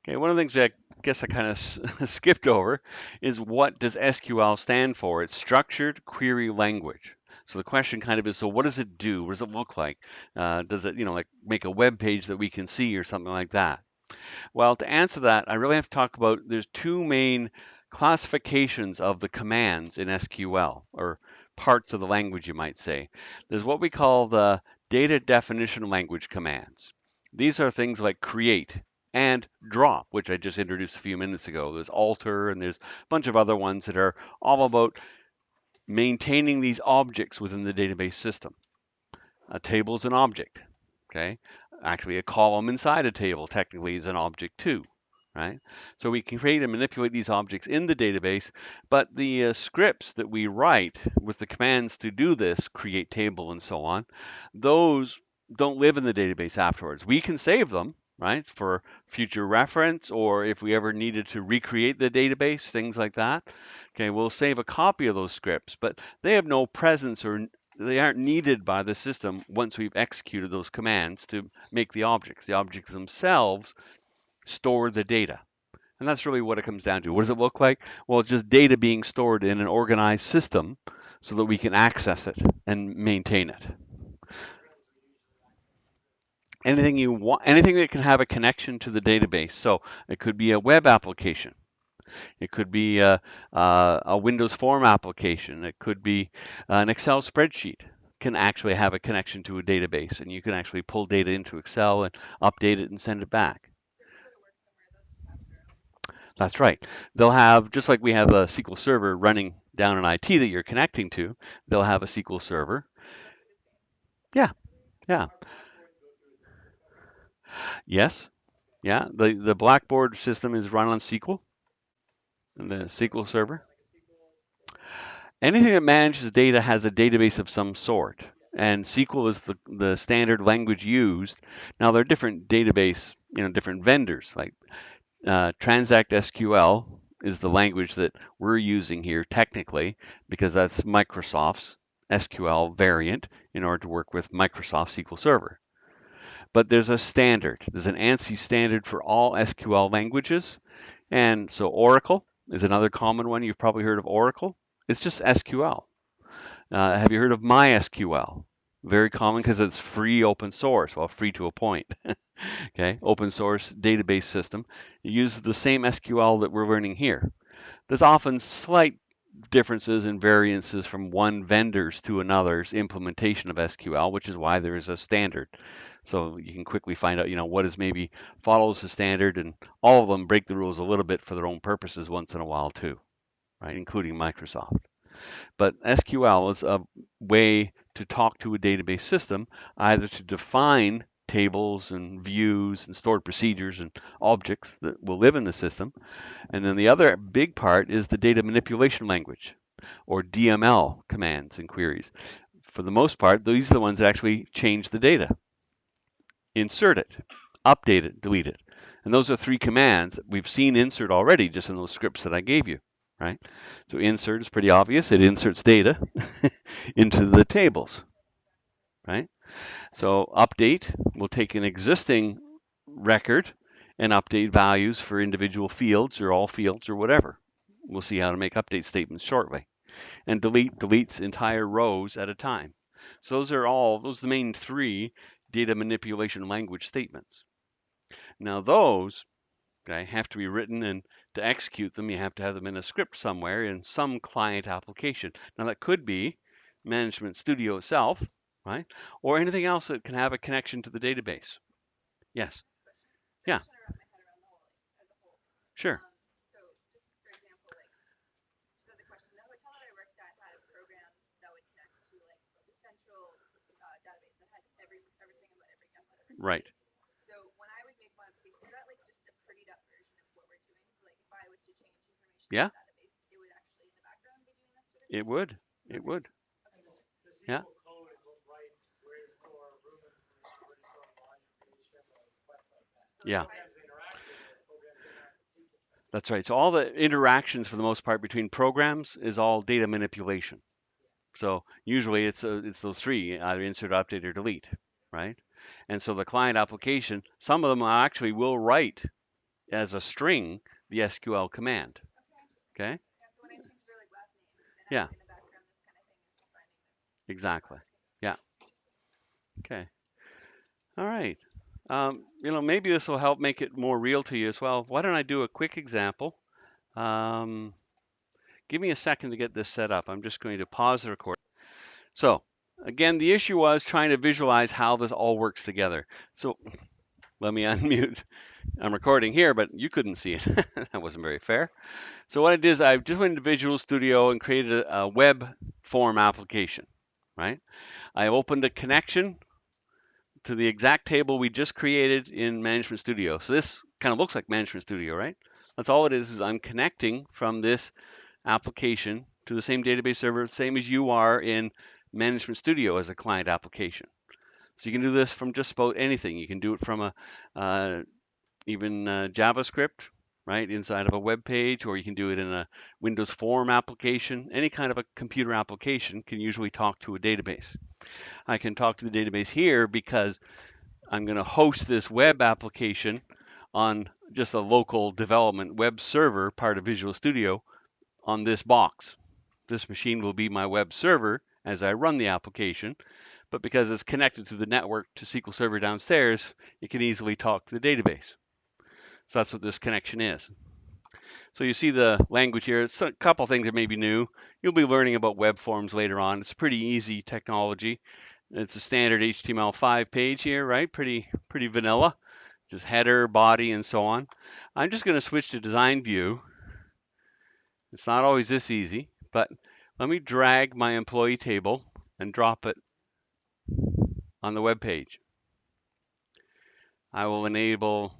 Okay, one of the things that I guess I kind of skipped over is what does SQL stand for? It's Structured Query Language. So the question kind of is, so what does it do? What does it look like? Does it, like make a web page that we can see or something like that? Well, to answer that, I really have to talk about there's two main classifications of the commands in SQL, or parts of the language, you might say. There's what we call the data definition language commands. These are things like create and drop, which I just introduced a few minutes ago. There's alter, and there's a bunch of other ones that are all about maintaining these objects within the database system. A table is an object, okay? Actually, a column inside a table technically is an object too, right? So we can create and manipulate these objects in the database, but the scripts that we write with the commands to do this, create table and so on, those don't live in the database afterwards. We can save them, right, for future reference, or if we ever needed to recreate the database, things like that. Okay, we'll save a copy of those scripts, but they have no presence, or they aren't needed by the system once we've executed those commands to make the objects. The objects themselves store the data. And that's really what it comes down to. What does it look like? Well, it's just data being stored in an organized system so that we can access it and maintain it. Anything you want, anything that can have a connection to the database. So it could be a web application. It could be a Windows form application. It could be an Excel spreadsheet. Can actually have a connection to a database, and you can actually pull data into Excel and update it and send it back. That's right. They'll have, just like we have a SQL server running down an IT that you're connecting to, they'll have a SQL server. Yeah, yeah, yes, yeah. The Blackboard system is run on SQL, and the SQL server. Anything that manages data has a database of some sort, and SQL is the standard language used. Now there are different database, different vendors. Like Transact SQL is the language that we're using here technically because that's Microsoft's SQL variant in order to work with Microsoft SQL Server. But there's a standard. There's an ANSI standard for all SQL languages, and so Oracle is another common one. You've probably heard of Oracle. It's just SQL. Have you heard of MySQL? Very common because it's free open source, well, free to a point. Okay, open source database system. It uses the same SQL that we're learning here. There's often slight differences and variances from one vendor's to another's implementation of SQL, which is why there is a standard. So you can quickly find out, what is maybe follows the standard, and all of them break the rules a little bit for their own purposes once in a while too, right? Including Microsoft. But SQL is a way to talk to a database system, either to define tables and views and stored procedures and objects that will live in the system. And then the other big part is the data manipulation language, or DML commands and queries. For the most part, these are the ones that actually change the data. Insert it, update it, delete it. And those are three commands. We've seen insert already just in those scripts that I gave you, right? So insert is pretty obvious. It inserts data into the tables, right? So update will take an existing record and update values for individual fields or all fields or whatever. We'll see how to make update statements shortly. And delete deletes entire rows at a time. So those are the main three data manipulation language statements. Now those, okay, have to be written, and to execute them, you have to have them in a script somewhere in some client application. Now that could be Management Studio itself, right? Or anything else that can have a connection to the database. Yes. Yeah. Sure. Right. Yeah. It would. It would. Yeah. Yeah. That's right. So all the interactions for the most part between programs is all data manipulation. So usually it's those three, either insert, update, or delete, right? And so the client application, some of them actually will write as a string the SQL command. Okay? Yeah, exactly. Yeah. Okay. All right. Maybe this will help make it more real to you as well. Why don't I do a quick example? Um, Give me a second to get this set up. I'm just going to pause the recording. So, again, the issue was trying to visualize how this all works together. So, let me unmute. I'm recording here, but you couldn't see it. That wasn't very fair. So what I did is I just went into Visual Studio and created a web form application, right? I opened a connection to the exact table we just created in Management Studio. So this kind of looks like Management Studio, right? That's all it is I'm connecting from this application to the same database server, same as you are in Management Studio as a client application. So you can do this from just about anything. You can do it from even JavaScript, right, inside of a web page, or you can do it in a Windows form application. Any kind of a computer application can usually talk to a database. I can talk to the database here because I'm going to host this web application on just a local development web server part of Visual Studio on this box. This machine will be my web server as I run the application, but because it's connected to the network to SQL Server downstairs, it can easily talk to the database. So that's what this connection is. So you see the language here. It's a couple things that may be new. You'll be learning about web forms later on. It's pretty easy technology. It's a standard HTML5 page here, right? Pretty vanilla. Just header, body, and so on. I'm just going to switch to design view. It's not always this easy, but let me drag my employee table and drop it on the web page. I will enable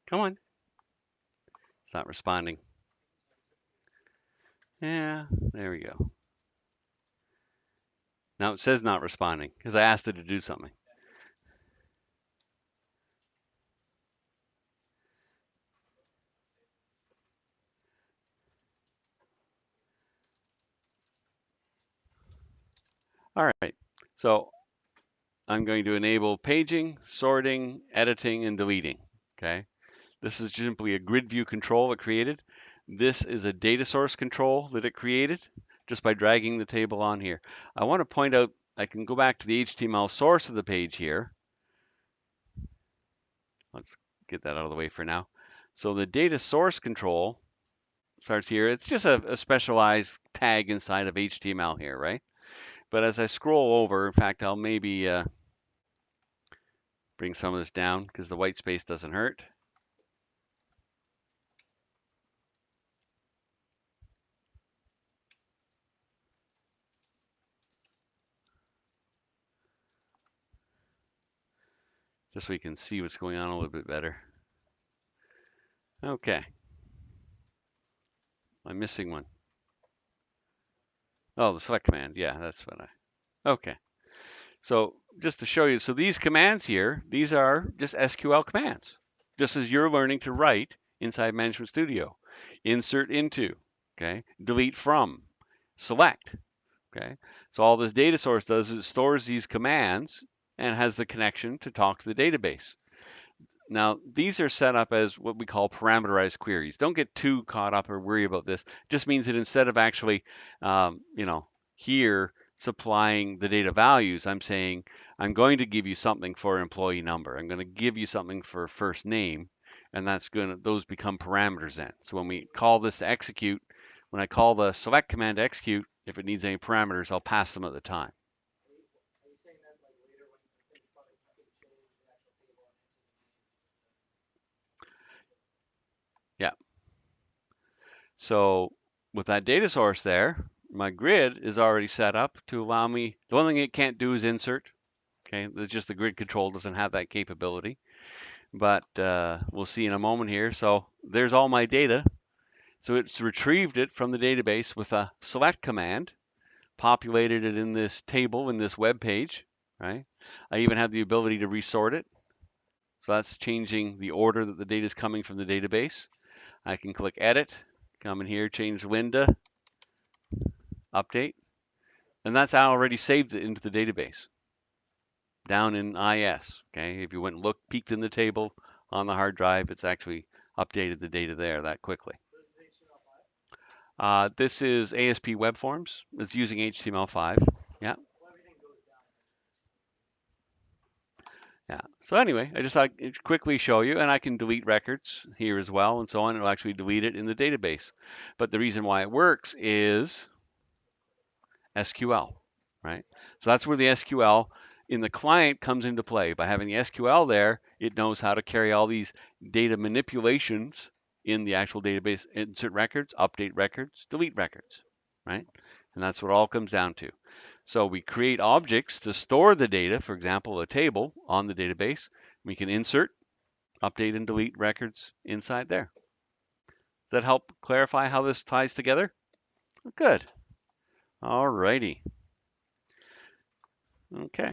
come on. It's not responding. Yeah, there we go. Now it says not responding because I asked it to do something. All right. So I'm going to enable paging, sorting, editing, and deleting. Okay. This is simply a grid view control it created. This is a data source control that it created just by dragging the table on here. I want to point out, I can go back to the HTML source of the page here. Let's get that out of the way for now. So the data source control starts here. It's just a specialized tag inside of HTML here, right? But as I scroll over, in fact, I'll maybe bring some of this down because the white space doesn't hurt. Just so we can see what's going on a little bit better. Okay. I'm missing one. Oh, the select command. Yeah, that's what I. Okay. So just to show you, so these commands here, these are just SQL commands, just as you're learning to write inside Management Studio. Insert into, okay? Delete from, select, okay? So all this data source does is it stores these commands and has the connection to talk to the database. Now, these are set up as what we call parameterized queries. Don't get too caught up or worry about this. It just means that instead of actually, here supplying the data values, I'm saying I'm going to give you something for employee number. I'm going to give you something for first name, and those become parameters then. So when we call this to execute, when I call the select command to execute, if it needs any parameters, I'll pass them at the time. Yeah. So with that data source there, my grid is already set up to allow me, the only thing it can't do is insert. Okay, it's just the grid control doesn't have that capability. But we'll see in a moment here. So there's all my data. So it's retrieved it from the database with a select command, populated it in this table, in this web page, right? I even have the ability to resort it. So that's changing the order that the data is coming from the database. I can click Edit, come in here, change window, Update, and that's already saved it into the database down in IS. Okay, if you went and peeked in the table on the hard drive, it's actually updated the data there that quickly. This is ASP Web Forms. It's using HTML5. Yeah. Yeah. So anyway, I just thought I'd quickly show you, and I can delete records here as well, and so on. It'll actually delete it in the database. But the reason why it works is SQL, right? So that's where the SQL in the client comes into play. By having the SQL there, it knows how to carry all these data manipulations in the actual database, insert records, update records, delete records, right? And that's what it all comes down to. So we create objects to store the data, for example, a table on the database. We can insert, update, and delete records inside there. Does that help clarify how this ties together? Good. All righty. Okay.